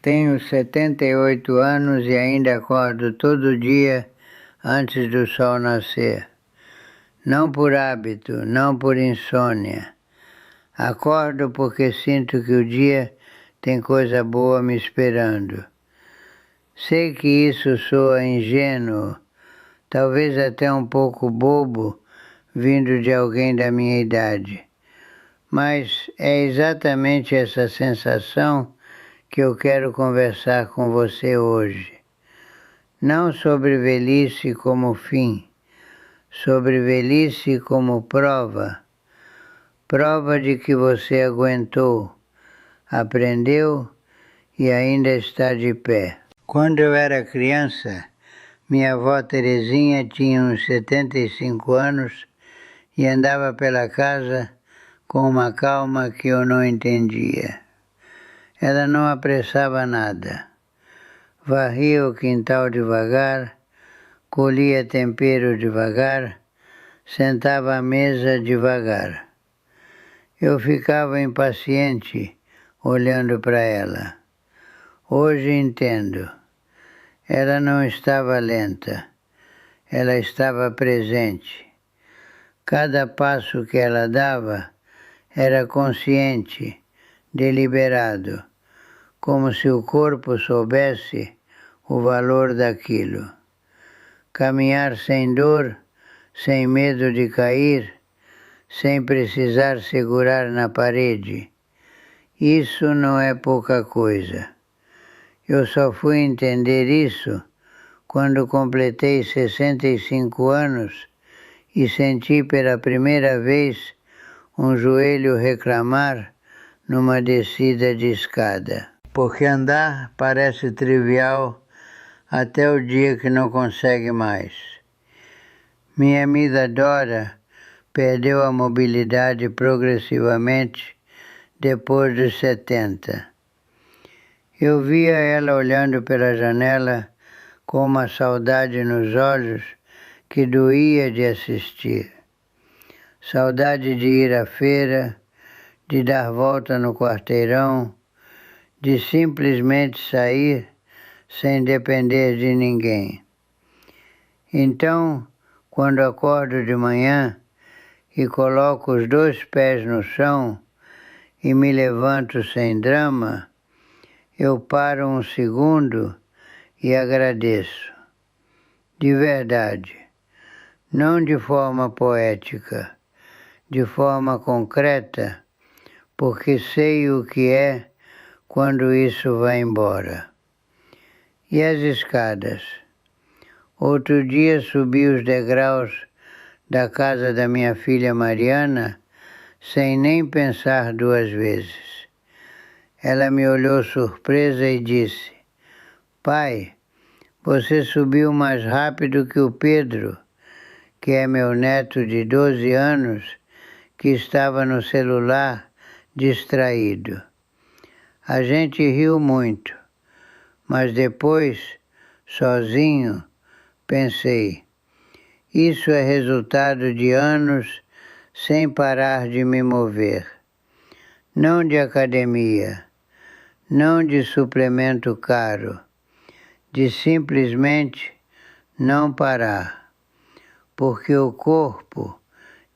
Tenho 78 anos e ainda acordo todo dia antes do sol nascer. Não por hábito, não por insônia. Acordo porque sinto que o dia tem coisa boa me esperando. Sei que isso soa ingênuo, talvez até um pouco bobo, vindo de alguém da minha idade. Mas é exatamente essa sensação que eu quero conversar com você hoje. Não sobre velhice como fim, sobre velhice como prova. Prova de que você aguentou, aprendeu e ainda está de pé. Quando eu era criança, minha avó Terezinha tinha uns 75 anos e andava pela casa com uma calma que eu não entendia. Ela não apressava nada. Varria o quintal devagar, colhia tempero devagar, sentava à mesa devagar. Eu ficava impaciente olhando para ela. Hoje entendo. Ela não estava lenta, ela estava presente. Cada passo que ela dava era consciente, deliberado, como se o corpo soubesse o valor daquilo. Caminhar sem dor, sem medo de cair, sem precisar segurar na parede. Isso não é pouca coisa. Eu só fui entender isso quando completei 65 anos e senti pela primeira vez um joelho reclamar numa descida de escada. Porque andar parece trivial até o dia que não consegue mais. Minha amiga Dora perdeu a mobilidade progressivamente depois dos 70. Eu via ela olhando pela janela com uma saudade nos olhos que doía de assistir. Saudade de ir à feira, de dar volta no quarteirão, de simplesmente sair sem depender de ninguém. Então, quando acordo de manhã e coloco os 2 pés no chão e me levanto sem drama, eu paro um segundo e agradeço. De verdade, não de forma poética, de forma concreta, porque sei o que é quando isso vai embora. E as escadas? Outro dia subi os degraus da casa da minha filha Mariana sem nem pensar 2 vezes. Ela me olhou surpresa e disse: "Pai, você subiu mais rápido que o Pedro, que é meu neto de 12 anos, que estava no celular distraído." A gente riu muito, mas depois, sozinho, pensei: isso é resultado de anos sem parar de me mover. Não de academia, não de suplemento caro, de simplesmente não parar. Porque o corpo,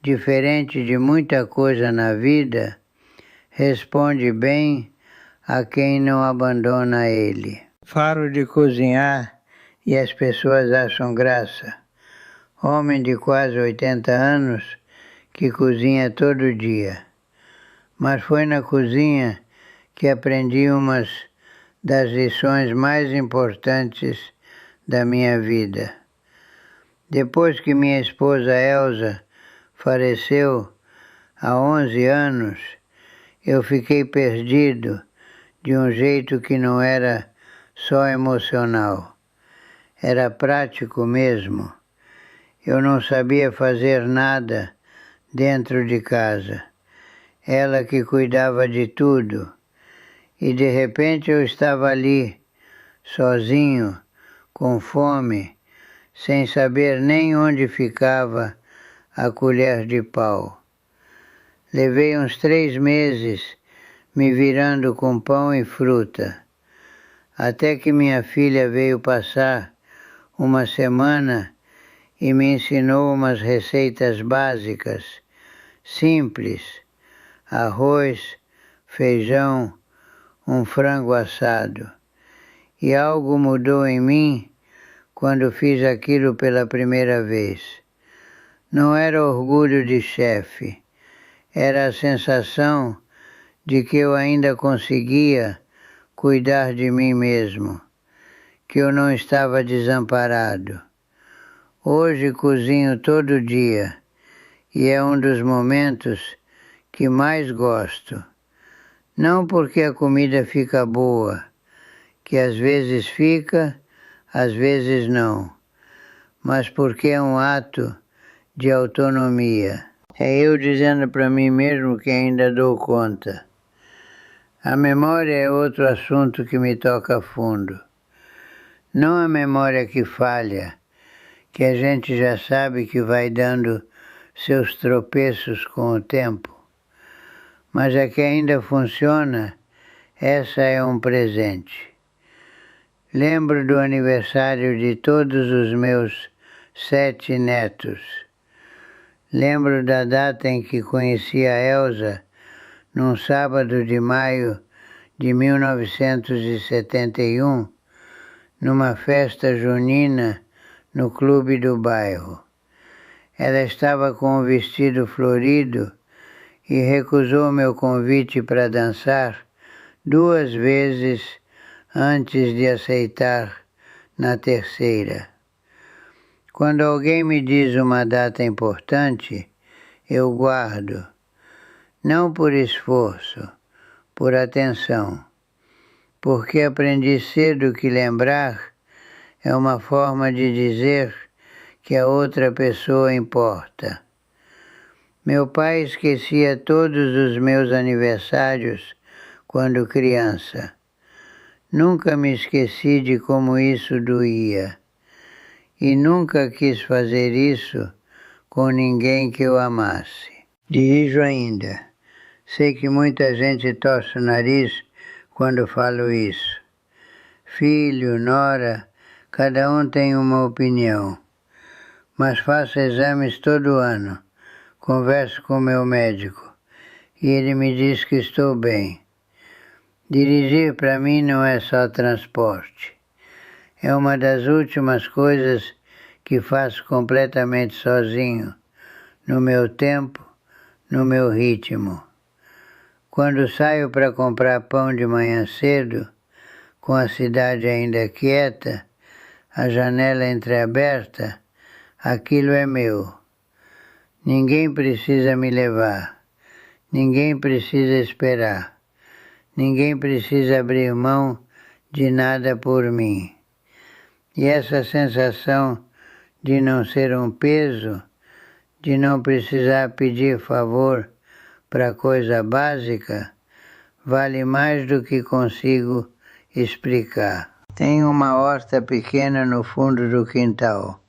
diferente de muita coisa na vida, responde bem a quem não abandona ele. Falo de cozinhar e as pessoas acham graça. Homem de quase 80 anos que cozinha todo dia. Mas foi na cozinha que aprendi umas das lições mais importantes da minha vida. Depois que minha esposa Elza faleceu há 11 anos, eu fiquei perdido de um jeito que não era só emocional. Era prático mesmo. Eu não sabia fazer nada dentro de casa. Ela que cuidava de tudo. E de repente eu estava ali, sozinho, com fome, sem saber nem onde ficava a colher de pau. Levei uns 3 meses me virando com pão e fruta. Até que minha filha veio passar uma semana e me ensinou umas receitas básicas, simples: arroz, feijão, um frango assado. E algo mudou em mim quando fiz aquilo pela primeira vez. Não era orgulho de chefe, era a sensação de que eu ainda conseguia cuidar de mim mesmo, que eu não estava desamparado. Hoje cozinho todo dia e é um dos momentos que mais gosto. Não porque a comida fica boa, que às vezes fica, às vezes não, mas porque é um ato de autonomia. É eu dizendo para mim mesmo que ainda dou conta. A memória é outro assunto que me toca fundo. Não a memória que falha, que a gente já sabe que vai dando seus tropeços com o tempo, mas a que ainda funciona, essa é um presente. Lembro do aniversário de todos os meus 7 netos. Lembro da data em que conheci a Elsa, num sábado de maio de 1971, numa festa junina no clube do bairro. Ela estava com um vestido florido e recusou meu convite para dançar 2 vezes antes de aceitar na terceira. Quando alguém me diz uma data importante, eu guardo, não por esforço, por atenção, porque aprendi cedo que lembrar é uma forma de dizer que a outra pessoa importa. Meu pai esquecia todos os meus aniversários quando criança. Nunca me esqueci de como isso doía. E nunca quis fazer isso com ninguém que eu amasse. Dirijo ainda. Sei que muita gente torce o nariz quando falo isso. Filho, nora, cada um tem uma opinião. Mas faço exames todo ano. Converso com meu médico e ele me diz que estou bem. Dirigir para mim não é só transporte. É uma das últimas coisas que faço completamente sozinho, no meu tempo, no meu ritmo. Quando saio para comprar pão de manhã cedo, com a cidade ainda quieta, a janela entreaberta, aquilo é meu. Ninguém precisa me levar, ninguém precisa esperar, ninguém precisa abrir mão de nada por mim. E essa sensação de não ser um peso, de não precisar pedir favor para coisa básica, vale mais do que consigo explicar. Tenho uma horta pequena no fundo do quintal.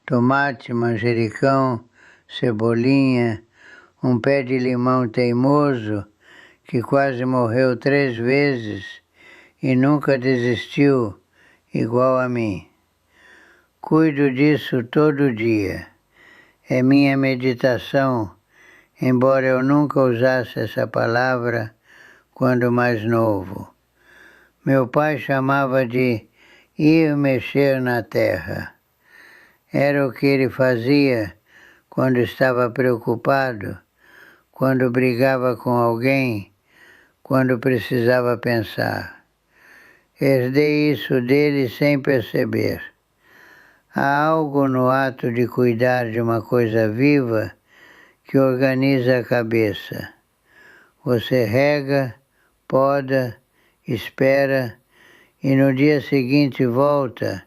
Tomate, manjericão, cebolinha, um pé de limão teimoso que quase morreu 3 vezes e nunca desistiu, igual a mim. Cuido disso todo dia. É minha meditação, embora eu nunca usasse essa palavra quando mais novo. Meu pai chamava de ir mexer na terra. Era o que ele fazia quando estava preocupado, quando brigava com alguém, quando precisava pensar. Herdei isso dele sem perceber. Há algo no ato de cuidar de uma coisa viva que organiza a cabeça. Você rega, poda, espera e no dia seguinte volta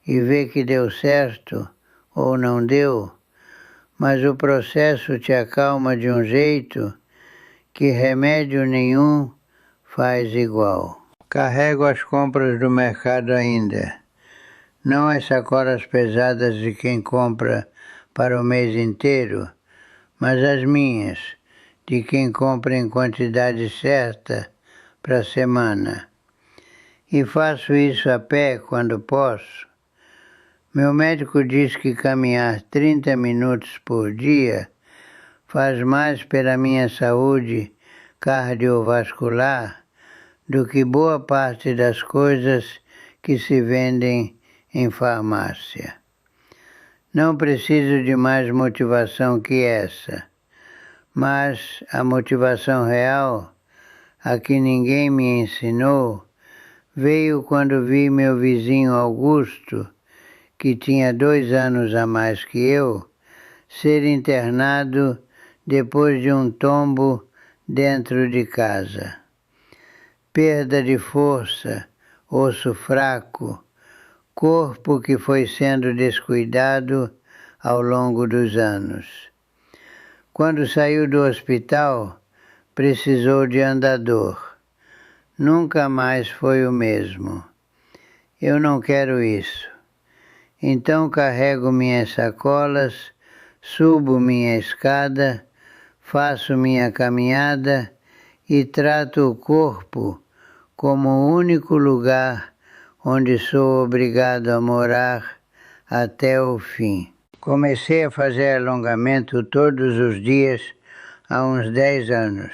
e vê que deu certo ou não deu, mas o processo te acalma de um jeito que remédio nenhum faz igual. Carrego as compras do mercado ainda. Não as sacolas pesadas de quem compra para o mês inteiro, mas as minhas, de quem compra em quantidade certa para a semana. e faço isso a pé quando posso. Meu médico diz que caminhar 30 minutos por dia faz mais pela minha saúde cardiovascular do que boa parte das coisas que se vendem em farmácia. Não preciso de mais motivação que essa, mas a motivação real, a que ninguém me ensinou, veio quando vi meu vizinho Augusto, que tinha 2 anos a mais que eu, ser internado depois de um tombo dentro de casa. Perda de força, osso fraco, corpo que foi sendo descuidado ao longo dos anos. Quando saiu do hospital, precisou de andador. Nunca mais foi o mesmo. Eu não quero isso. Então carrego minhas sacolas, subo minha escada, faço minha caminhada e trato o corpo como o único lugar onde sou obrigado a morar até o fim. Comecei a fazer alongamento todos os dias há uns 10 anos.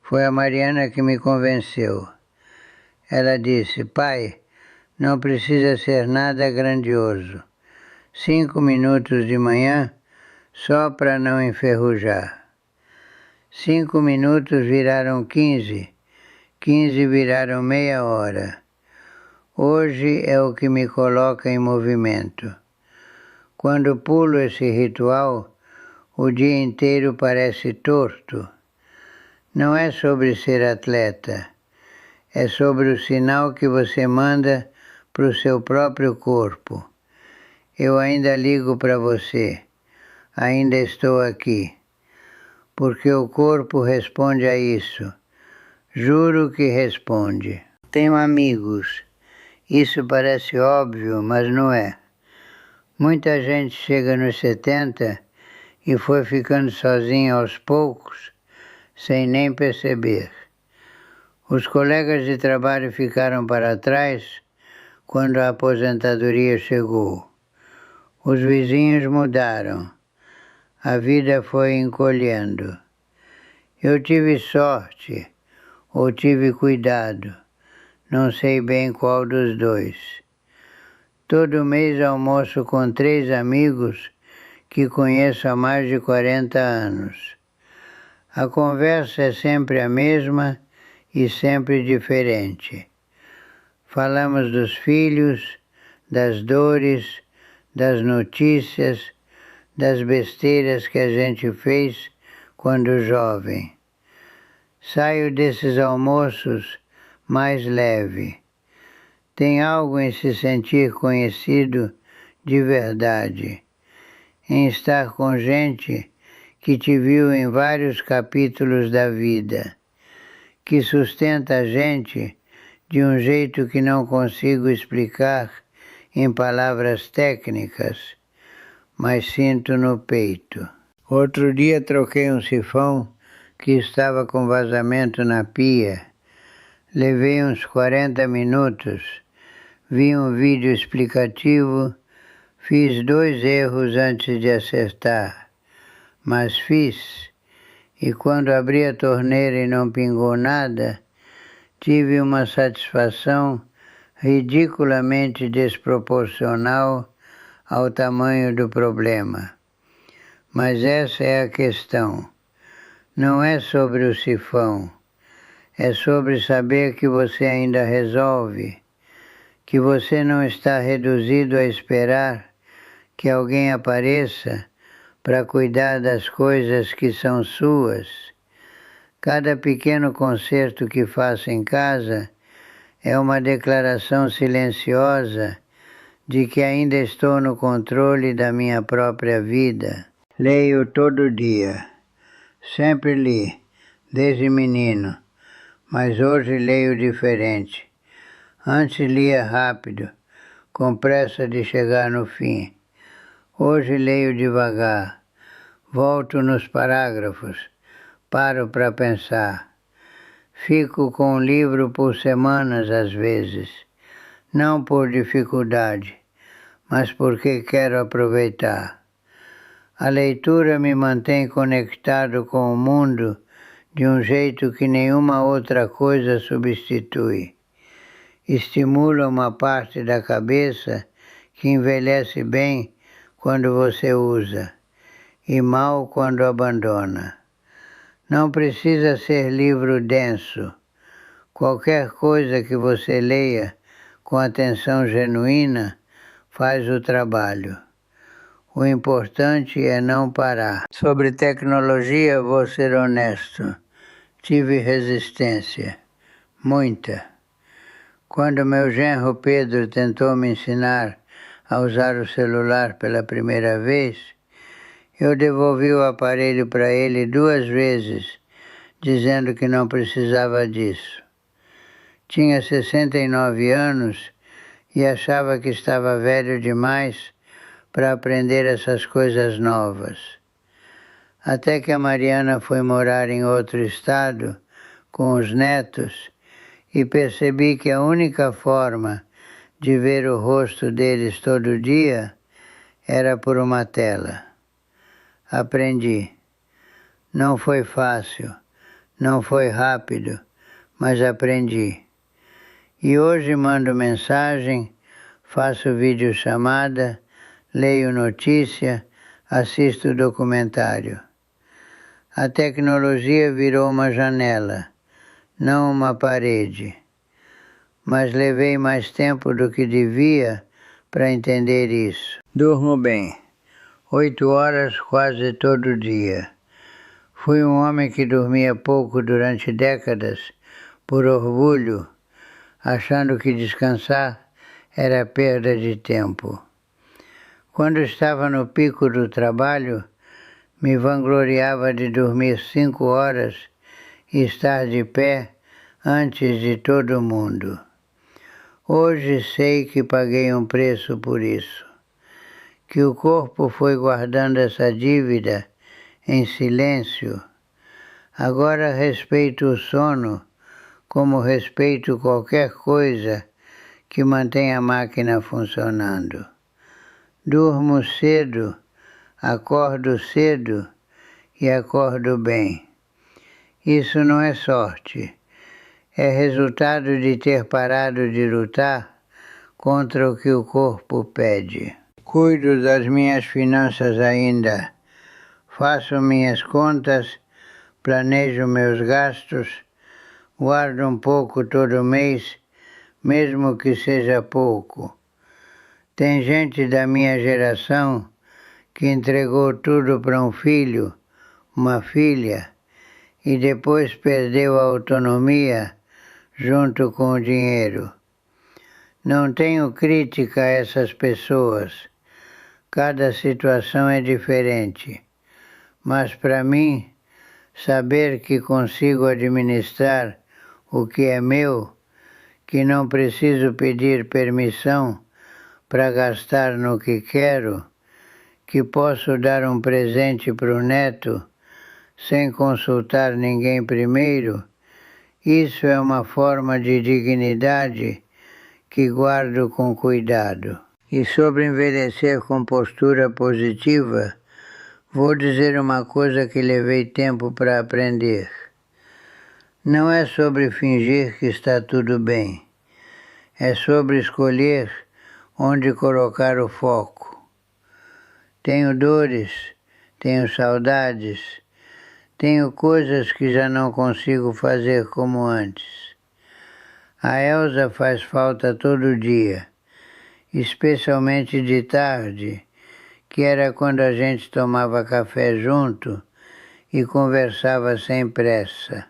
Foi a Mariana que me convenceu. Ela disse: pai, não precisa ser nada grandioso. 5 minutos de manhã, só para não enferrujar. 5 minutos viraram 15, 15 viraram meia hora. Hoje é o que me coloca em movimento. Quando pulo esse ritual, o dia inteiro parece torto. Não é sobre ser atleta, é sobre o sinal que você manda para o seu próprio corpo. Eu ainda ligo para você, ainda estou aqui, porque o corpo responde a isso. Juro que responde. Tenho amigos. Isso parece óbvio, mas não é. Muita gente chega nos 70 e foi ficando sozinha aos poucos, sem nem perceber. Os colegas de trabalho ficaram para trás quando a aposentadoria chegou. Os vizinhos mudaram. A vida foi encolhendo. Eu tive sorte, ou tive cuidado, não sei bem qual dos dois. Todo mês almoço com 3 amigos que conheço há mais de 40 anos. A conversa é sempre a mesma e sempre diferente. Falamos dos filhos, das dores, das notícias, das besteiras que a gente fez quando jovem. Saio desses almoços mais leve. Tem algo em se sentir conhecido de verdade, em estar com gente que te viu em vários capítulos da vida, que sustenta a gente de um jeito que não consigo explicar em palavras técnicas, mas sinto no peito. Outro dia troquei um sifão que estava com vazamento na pia. Levei uns 40 minutos, vi um vídeo explicativo, fiz 2 erros antes de acertar, mas fiz, e quando abri a torneira e não pingou nada, tive uma satisfação ridiculamente desproporcional ao tamanho do problema. Mas essa é a questão. Não é sobre o sifão, é sobre saber que você ainda resolve, que você não está reduzido a esperar que alguém apareça para cuidar das coisas que são suas. Cada pequeno concerto que faço em casa é uma declaração silenciosa de que ainda estou no controle da minha própria vida. Leio todo dia. Sempre li, desde menino, mas hoje leio diferente. Antes lia rápido, com pressa de chegar no fim. Hoje leio devagar, volto nos parágrafos, paro para pensar. Fico com um livro por semanas às vezes, não por dificuldade, mas porque quero aproveitar. A leitura me mantém conectado com o mundo de um jeito que nenhuma outra coisa substitui. Estimula uma parte da cabeça que envelhece bem quando você usa e mal quando abandona. Não precisa ser livro denso. Qualquer coisa que você leia com atenção genuína faz o trabalho. O importante é não parar. Sobre tecnologia, vou ser honesto. Tive resistência. Muita. Quando meu genro Pedro tentou me ensinar a usar o celular pela primeira vez, eu devolvi o aparelho para ele 2 vezes, dizendo que não precisava disso. Tinha 69 anos e achava que estava velho demais para aprender essas coisas novas. Até que a Mariana foi morar em outro estado com os netos e percebi que a única forma de ver o rosto deles todo dia era por uma tela. Aprendi. Não foi fácil, não foi rápido, mas aprendi. E hoje mando mensagem, faço videochamada, leio notícia, assisto documentário. A tecnologia virou uma janela, não uma parede. Mas levei mais tempo do que devia para entender isso. Durmo bem, 8 horas quase todo dia. Fui um homem que dormia pouco durante décadas, por orgulho, achando que descansar era perda de tempo. Quando estava no pico do trabalho, me vangloriava de dormir 5 horas e estar de pé antes de todo mundo. Hoje sei que paguei um preço por isso, que o corpo foi guardando essa dívida em silêncio. Agora respeito o sono como respeito qualquer coisa que mantenha a máquina funcionando. Durmo cedo, acordo cedo e acordo bem. Isso não é sorte, é resultado de ter parado de lutar contra o que o corpo pede. Cuido das minhas finanças ainda, faço minhas contas, planejo meus gastos, guardo um pouco todo mês, mesmo que seja pouco. Tem gente da minha geração que entregou tudo para um filho, uma filha, e depois perdeu a autonomia junto com o dinheiro. Não tenho crítica a essas pessoas. Cada situação é diferente. Mas para mim, saber que consigo administrar o que é meu, que não preciso pedir permissão para gastar no que quero, que posso dar um presente para o neto sem consultar ninguém primeiro, isso é uma forma de dignidade que guardo com cuidado. E sobre envelhecer com postura positiva, vou dizer uma coisa que levei tempo para aprender. Não é sobre fingir que está tudo bem, é sobre escolher onde colocar o foco. Tenho dores, tenho saudades, tenho coisas que já não consigo fazer como antes. A Elza faz falta todo dia, especialmente de tarde, que era quando a gente tomava café junto e conversava sem pressa.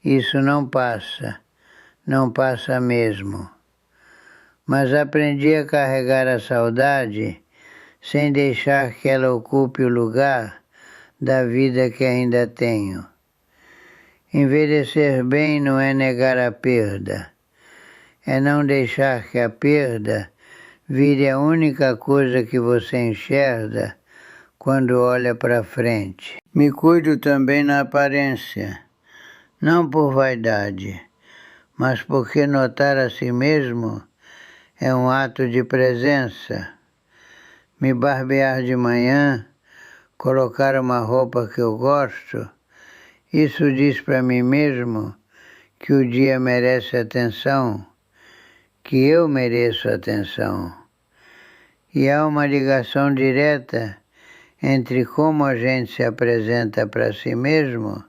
Isso não passa mesmo. Mas aprendi a carregar a saudade sem deixar que ela ocupe o lugar da vida que ainda tenho. Envelhecer bem não é negar a perda, é não deixar que a perda vire a única coisa que você enxerga quando olha para frente. Me cuido também na aparência. não por vaidade, mas porque notar a si mesmo é um ato de presença. Me barbear de manhã, colocar uma roupa que eu gosto, isso diz para mim mesmo que o dia merece atenção, que eu mereço atenção. E há uma ligação direta entre como a gente se apresenta para si mesmo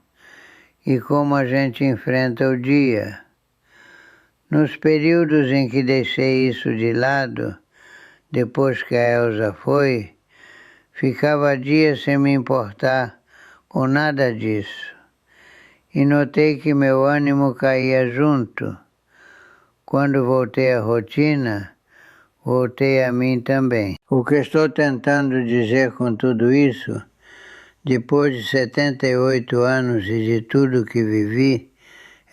e como a gente enfrenta o dia. Nos períodos em que deixei isso de lado, depois que a Elsa foi, ficava dias sem me importar com nada disso. E notei que meu ânimo caía junto. Quando voltei à rotina, voltei a mim também. O que estou tentando dizer com tudo isso, depois de 78 anos e de tudo que vivi,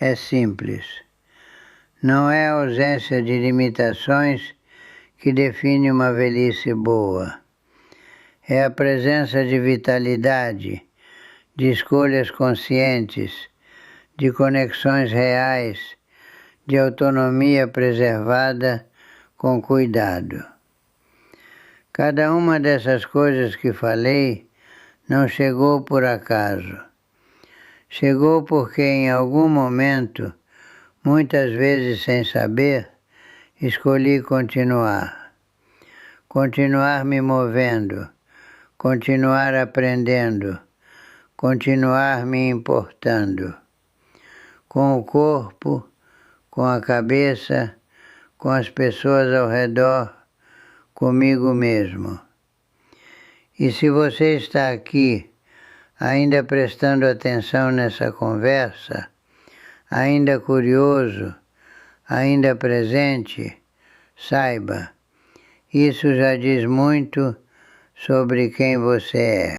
é simples. Não é a ausência de limitações que define uma velhice boa. É a presença de vitalidade, de escolhas conscientes, de conexões reais, de autonomia preservada com cuidado. Cada uma dessas coisas que falei não chegou por acaso. Chegou porque em algum momento, muitas vezes sem saber, escolhi continuar. Continuar me movendo, continuar aprendendo, continuar me importando. Com o corpo, com a cabeça, com as pessoas ao redor, comigo mesmo. E se você está aqui, ainda prestando atenção nessa conversa, ainda curioso, ainda presente, saiba, isso já diz muito sobre quem você é.